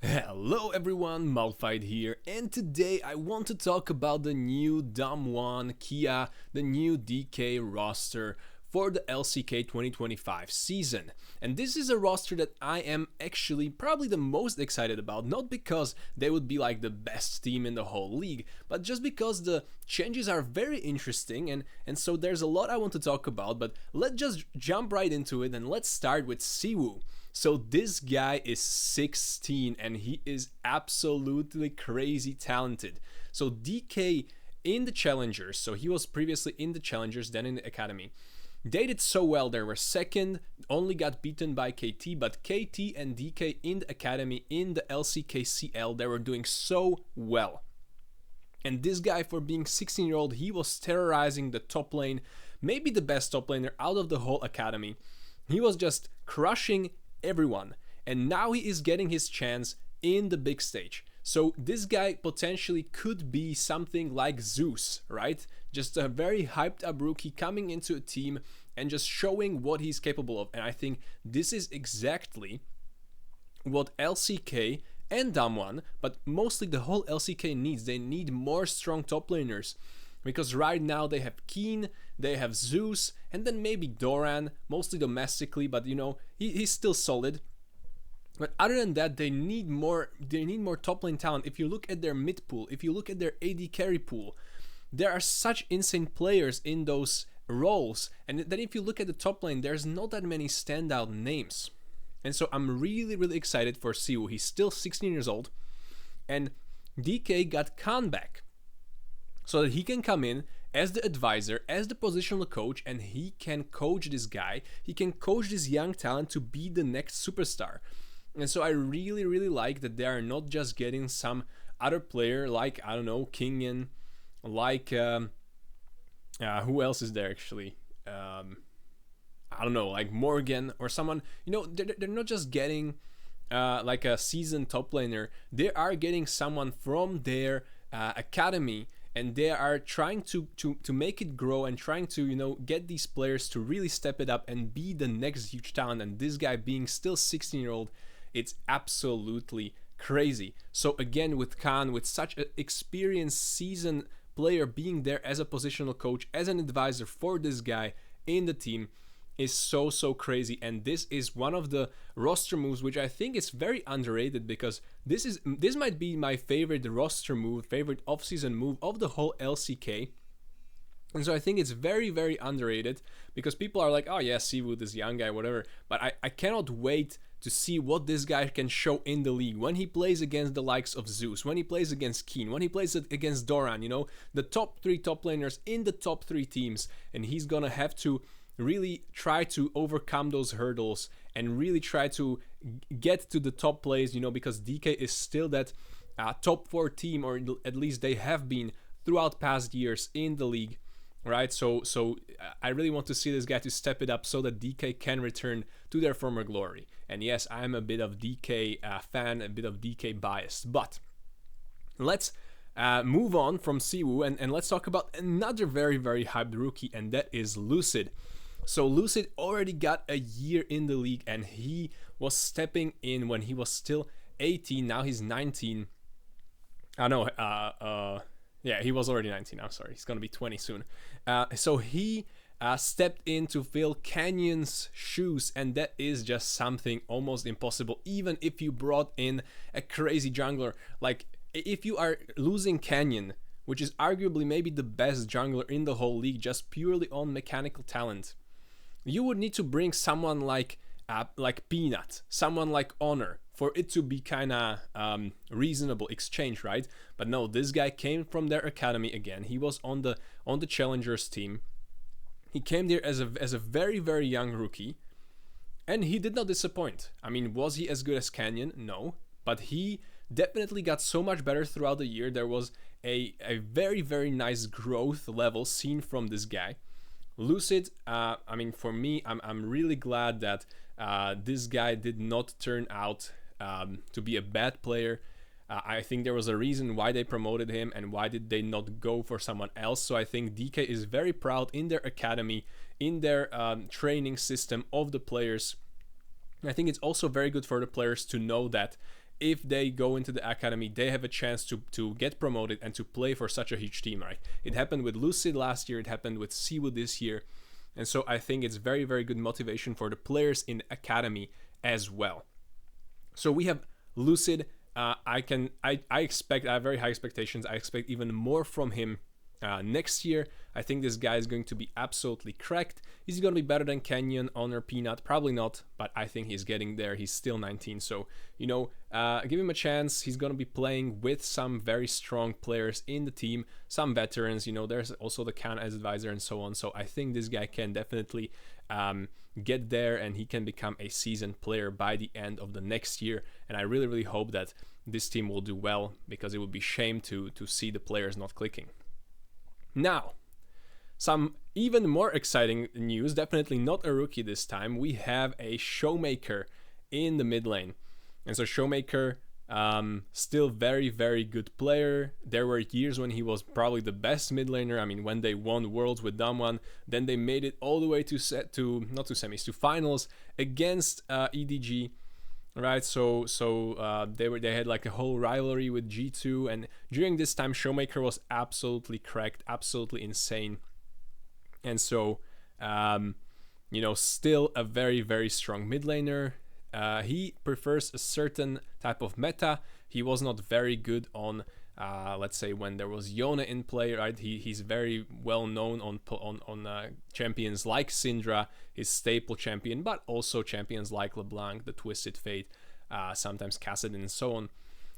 Hello everyone, Malphite here, and today I want to talk about the new Damwon Kia, the new DK roster for the LCK 2025 season. And this is a roster that I am actually probably the most excited about, not because they would be like the best team in the whole league, but just because the changes are very interesting and so there's a lot I want to talk about, but let's just jump right into it and let's start with Siwoo. So this guy is 16 and he is absolutely crazy talented. So DK in the Challengers, so he was previously in the Challengers, then in the Academy. They did so well, they were second, only got beaten by KT, but KT and DK in the Academy, in the LCK CL, they were doing so well. And this guy, for being 16-year-old, he was terrorizing the top lane, maybe the best top laner out of the whole Academy. He was just crushing everyone, and now he is getting his chance in the big stage. So this guy potentially could be something like Zeus, right? Just a very hyped up rookie coming into a team and just showing what he's capable of. And I think this is exactly what LCK and Damwon, but mostly the whole LCK needs. They need more strong top laners. Because right now they have Keen, they have Zeus, and then maybe Doran, mostly domestically, but you know, he's still solid. But other than that, they need more top lane talent. If you look at their mid pool, if you look at their AD carry pool, there are such insane players in those roles. And then if you look at the top lane, there's not that many standout names. And so I'm really excited for Siwoo. He's still 16 years old, and DK got Khan back, so that he can come in as the advisor, as the positional coach, and he can coach this guy. He can coach this young talent to be the next superstar. And so I really like that they are not just getting some other player like, I don't know, Kingen, like, who else is there actually? I don't know, like Morgan or someone, you know, they're not just getting like a seasoned top laner. They are getting someone from their academy, and they are trying to make it grow and trying to, you know, get these players to really step it up and be the next huge talent. And this guy being still 16-year-old, it's absolutely crazy. So again, with Khan, with such an experienced seasoned player being there as a positional coach, as an advisor for this guy in the team, is so crazy. And this is one of the roster moves which I think is very underrated, because this might be my favorite roster move, favorite offseason move of the whole LCK. And so I think it's very underrated, because people are like, oh yeah, Siwoo, this young guy, whatever. But I cannot wait to see what this guy can show in the league when he plays against the likes of Zeus, when he plays against Keen, when he plays against Doran, you know, the top 3 top laners in the top 3 teams. And he's gonna have to really try to overcome those hurdles and really try to get to the top place, you know, because DK is still that top 4 team, or at least they have been throughout past years in the league, right? So I really want to see this guy to step it up so that DK can return to their former glory. And yes, I'm a bit of DK fan, a bit of DK biased, but let's move on from Siwoo and let's talk about another very hyped rookie, and that is Lucid. So Lucid already got a year in the league, and he was stepping in when he was still 18. Now he's 19. Yeah, he was already 19. I'm sorry, he's gonna be 20 soon. So he stepped in to fill Canyon's shoes, and that is just something almost impossible. Even if you brought in a crazy jungler, like if you are losing Canyon, which is arguably maybe the best jungler in the whole league, just purely on mechanical talent, you would need to bring someone like Peanut, someone like Honor, for it to be kind of reasonable exchange, right? But no, this guy came from their academy again. He was on the Challengers team. He came there as a very young rookie, and he did not disappoint. I mean, was he as good as Canyon? No, but he definitely got so much better throughout the year. There was a very nice growth level seen from this guy. Lucid, I mean, for me, I'm really glad that this guy did not turn out to be a bad player. I think there was a reason why they promoted him and why did they not go for someone else. So I think DK is very proud in their academy, in their training system of the players. And I think it's also very good for the players to know that if they go into the academy, they have a chance to get promoted and to play for such a huge team, right? It happened with Lucid last year, it happened with Siwoo this year, and so I think it's very, very good motivation for the players in the academy as well. So we have Lucid. I expect, I have very high expectations. I expect even more from him next year. I think this guy is going to be absolutely cracked. Is he going to be better than Kingen, Honor, Peanut? Probably not, but I think he's getting there. He's still 19, so, you know, give him a chance. He's going to be playing with some very strong players in the team, some veterans, you know, there's also the Khan as advisor and so on. So I think this guy can definitely get there, and he can become a seasoned player by the end of the next year. And I really, really hope that this team will do well, because it would be shame to see the players not clicking. Now, some even more exciting news, definitely not a rookie this time. We have a Showmaker in the mid lane. And so Showmaker, still very, very good player. There were years when he was probably the best mid laner. I mean, when they won Worlds with Damwon, then they made it all the way to finals against EDG. Right, so they had like a whole rivalry with G2, and during this time Showmaker was absolutely cracked, absolutely insane, and so you know, still a very, very strong mid laner. He prefers a certain type of meta. He was not very good on let's say when there was Yone in play, right? He's very well known on champions like Syndra, his staple champion, but also champions like LeBlanc, the Twisted Fate, sometimes Kassadin, and so on.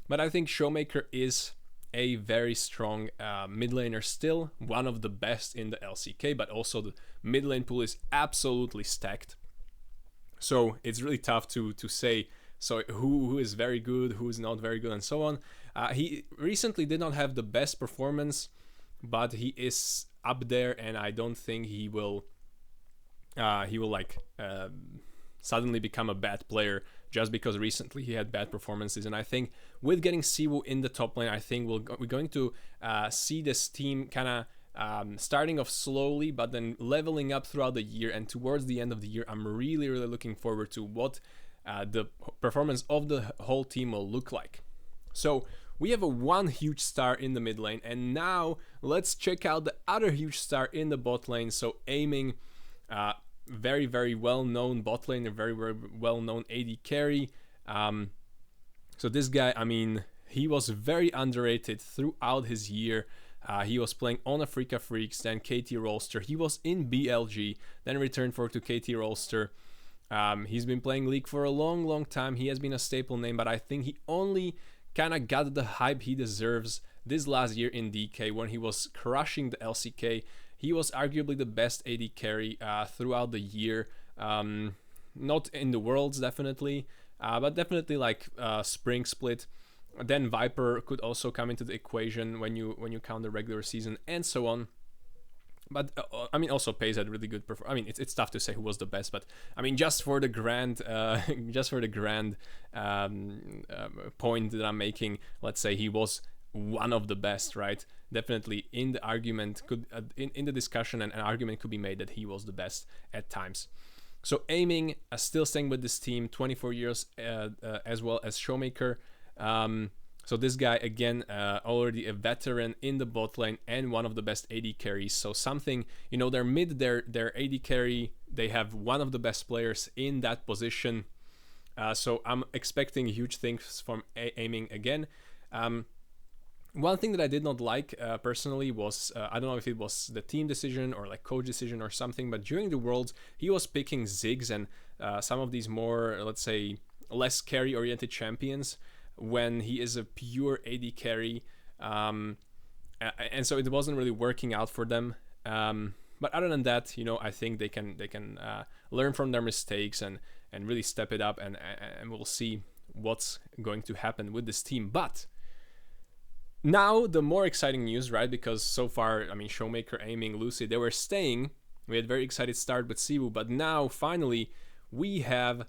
But I think Showmaker is a very strong mid laner still, one of the best in the LCK, but also the mid lane pool is absolutely stacked. So it's really tough to say so who is very good, who is not very good, and so on. He recently did not have the best performance, but he is up there, and I don't think he will like suddenly become a bad player just because recently he had bad performances. And I think with getting Siwoo in the top lane, I think we're going to see this team kind of starting off slowly, but then leveling up throughout the year. And towards the end of the year, I'm really, really looking forward to what the performance of the whole team will look like. So we have one huge star in the mid lane, and now let's check out the other huge star in the bot lane. So Aiming, very, very well-known bot lane, a very, very well-known AD carry. So this guy, I mean, he was very underrated throughout his year. He was playing on Africa Freaks, then KT Rolster. He was in BLG, then returned to KT Rolster. He's been playing League for a long, long time. He has been a staple name, but I think he only kind of got the hype he deserves this last year in DK when he was crushing the LCK. He was arguably the best AD carry throughout the year. Not in the Worlds, definitely, but definitely like Spring Split. Then Viper could also come into the equation when you count the regular season and so on. But I mean, also Pace had really good performance. I mean, it's tough to say who was the best, but I mean, just for the grand point that I'm making, let's say he was one of the best, right? Definitely in the argument in the discussion, and an argument could be made that he was the best at times. So Aiming, still staying with this team, 24 years, as well as Showmaker. So this guy, again, already a veteran in the bot lane and one of the best AD carries. So something, you know, they're mid, their AD carry, they have one of the best players in that position. So I'm expecting huge things from Aiming again. One thing that I did not like personally was, I don't know if it was the team decision or like coach decision or something, but during the Worlds, he was picking Ziggs and some of these more, let's say, less carry-oriented champions, when he is a pure AD carry, and so it wasn't really working out for them. But other than that, you know, I think they can learn from their mistakes and really step it up, and we'll see what's going to happen with this team. But now the more exciting news, right? Because so far, I mean, Showmaker, Aiming, Lucid, they were staying. We had a very excited start with Siwoo, but now finally we have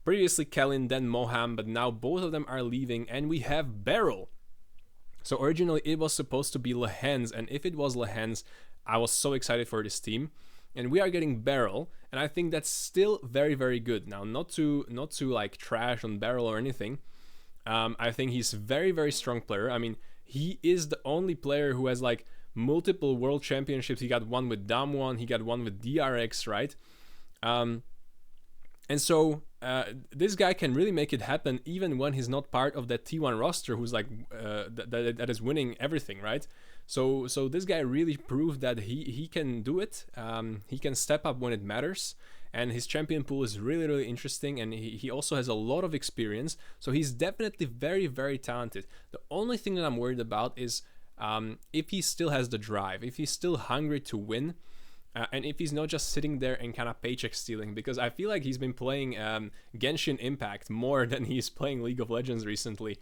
previously Kellin, then Moham, but now both of them are leaving, and we have BeryL. So originally it was supposed to be Lehens, and if it was Lehens, I was so excited for this team. And we are getting BeryL, and I think that's still very, very good. Now, not to like trash on BeryL or anything, I think he's a very, very strong player. I mean, he is the only player who has like multiple world championships. He got one with Damwon, he got one with DRX, right? Um, and so this guy can really make it happen even when he's not part of that T1 roster who's like that is winning everything, right? So this guy really proved that he can do it. He can step up when it matters. And his champion pool is really, really interesting, and he also has a lot of experience, so he's definitely very, very talented. The only thing that I'm worried about is if he still has the drive, if he's still hungry to win, and if he's not just sitting there and kind of paycheck stealing, because I feel like he's been playing Genshin Impact more than he's playing League of Legends recently.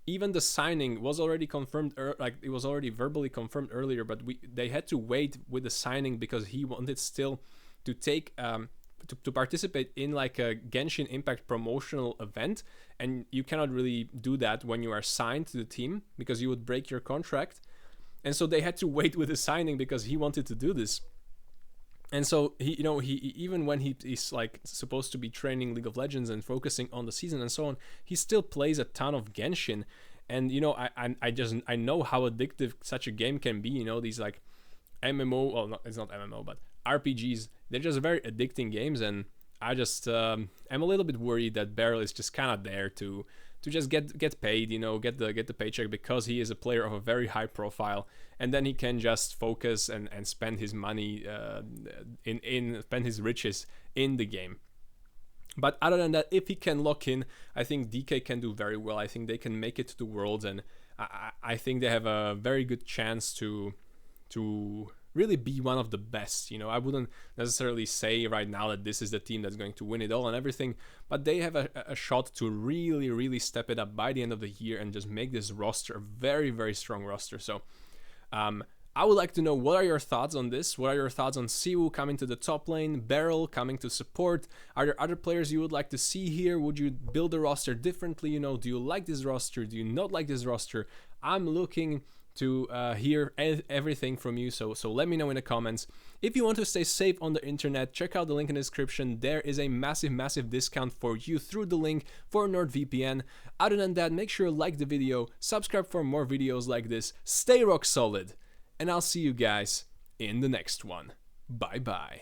Even the signing was already confirmed, like it was already verbally confirmed earlier, but they had to wait with the signing because he wanted still to take to participate in like a Genshin Impact promotional event, and you cannot really do that when you are signed to the team because you would break your contract. And so they had to wait with the signing because he wanted to do this. And so he even when he's like supposed to be training League of Legends and focusing on the season and so on, he still plays a ton of Genshin. And I know how addictive such a game can be. These like MMO, well, it's not MMO, but RPGs, they're just very addicting games, and I just am a little bit worried that BeryL is just kind of there to just get paid, get the paycheck because he is a player of a very high profile, and then he can just focus and spend his money spend his riches in the game. But other than that, if he can lock in, I think DK can do very well. I think they can make it to the Worlds, and I think they have a very good chance to really be one of the best. I wouldn't necessarily say right now that this is the team that's going to win it all and everything, but they have a shot to really, really step it up by the end of the year and just make this roster a very, very strong roster. So I would like to know, what are your thoughts on this? What are your thoughts on Siwoo coming to the top lane, BeryL coming to support? Are there other players you would like to see here? Would you build the roster differently? Do you like this roster? Do you not like this roster? I'm looking to hear everything from you, so let me know in the comments. If you want to stay safe on the internet, check out the link in the description. There is a massive discount for you through the link for NordVPN. Other than that, make sure to like the video, subscribe for more videos like this, stay rock solid, and I'll see you guys in the next one. Bye bye.